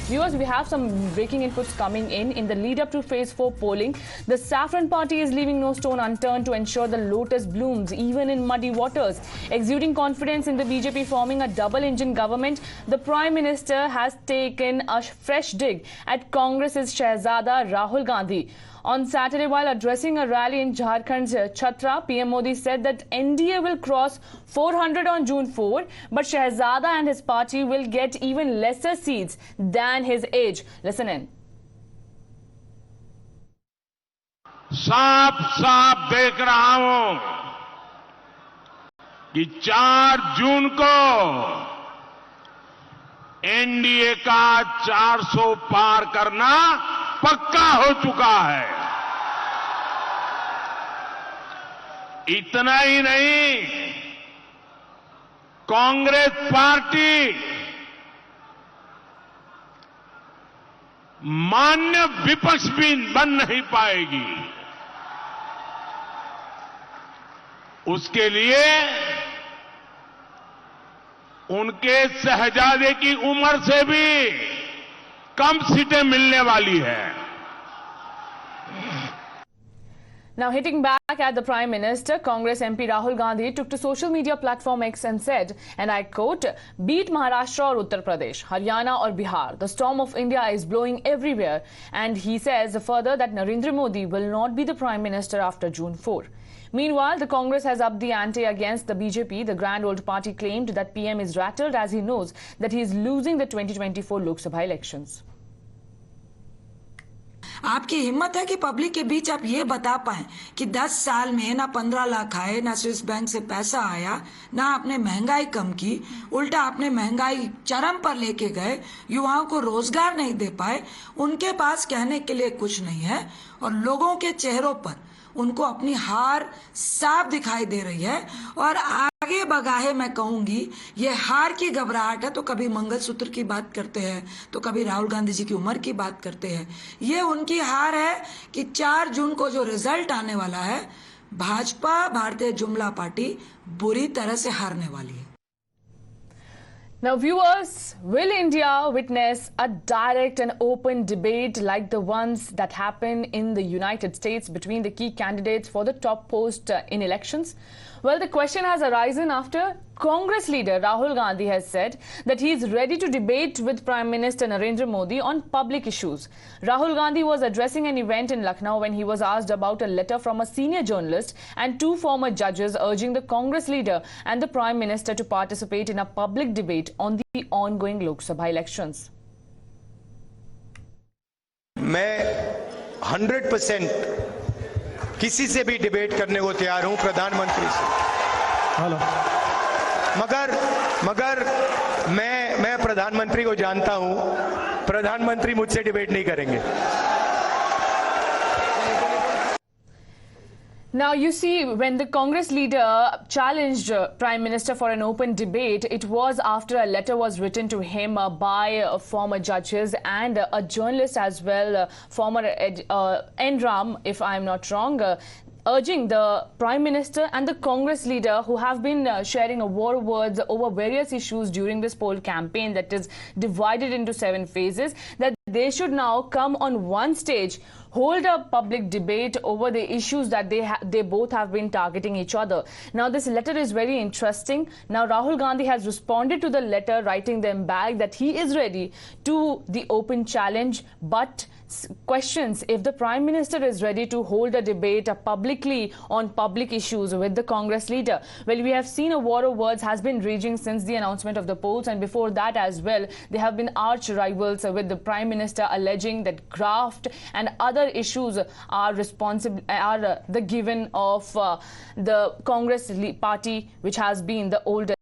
Viewers, we have some breaking inputs coming in the lead up to phase 4 polling. The Saffron Party is leaving no stone unturned to ensure the lotus blooms even in muddy waters. Exuding confidence in the BJP forming a double-engine government, the Prime Minister has taken a fresh dig at Congress's Shehzada Rahul Gandhi. On Saturday, while addressing a rally in Jharkhand's Chhatra, PM Modi said that NDA will cross 400 on June 4, but Shehzada and his party will get even lesser seats than his age. Listen in. साफ साफ देख रहा हूं कि 4 जून को NDA का 400 पार करना पक्का हो चुका है। इतना ही नहीं, कांग्रेस पार्टी मान्य विपक्ष भी बन नहीं पाएगी। उसके लिए उनके शहजादे की उम्र से भी कम सीटें मिलने वाली है। Now hitting back at the Prime Minister, Congress MP Rahul Gandhi took to social media platform X and said, and I quote, "Beat Maharashtra or Uttar Pradesh, Haryana or Bihar. The storm of India is blowing everywhere." And he says further that Narendra Modi will not be the Prime Minister after June 4. Meanwhile, the Congress has upped the ante against the BJP. The grand old party claimed that PM is rattled as he knows that he is losing the 2024 Lok Sabha elections. आपकी हिम्मत है कि public के बीच आप ये बता पाए कि 10 साल में ना 15 लाख आए, ना स्विस बैंक से पैसा आया, ना आपने महंगाई कम की, उल्टा आपने महंगाई चरम पर लेके गए, युवाओं को रोजगार नहीं दे पाए। उनके पास कहने के लिए कुछ नहीं है और लोगों के चेहरों पर उनको अपनी हार साफ दिखाई दे रही है। और आगे बगाहे मैं कहूंगी, ये हार की घबराहट है तो कभी मंगलसूत्र की बात करते हैं, तो कभी राहुल गांधी जी की उम्र की बात करते हैं। ये उनकी हार है कि 4 जून को जो रिजल्ट आने वाला है, भाजपा भारतीय जुमला पार्टी बुरी तरह से हारने वाली है। Now viewers, will India witness a direct and open debate like the ones that happen in the United States between the key candidates for the top post in elections? Well, the question has arisen after Congress leader Rahul Gandhi has said that he is ready to debate with Prime Minister Narendra Modi on public issues. Rahul Gandhi was addressing an event in Lucknow when he was asked about a letter from a senior journalist and 2 former judges urging the Congress leader and the Prime Minister to participate in a public debate on the ongoing Lok Sabha elections. मैं 100% किसी से भी debate करने को तैयार हूं, प्रधानमंत्री से। हेलो। मगर मैं प्रधानमंत्री को जानता हूं, प्रधानमंत्री मुझसे डिबेट नहीं करेंगे। Now, you see, when the Congress leader challenged Prime Minister for an open debate, it was after a letter was written to him by former judges and a journalist as well, former Enram, if I'm not wrong, urging the Prime Minister and the Congress leader, who have been sharing a war of words over various issues during this poll campaign that is divided into 7 phases, that they should now come on one stage, hold a public debate over the issues that they both have been targeting each other. Now, this letter is very interesting. Now, Rahul Gandhi has responded to the letter, writing them back that he is ready to the open challenge, but questions if the Prime Minister is ready to hold a debate publicly on public issues with the Congress leader. Well, we have seen a war of words has been raging since the announcement of the polls, and before that as well, they have been arch rivals, with the Prime Minister alleging that graft and other issues are the given of the Congress party, which has been the oldest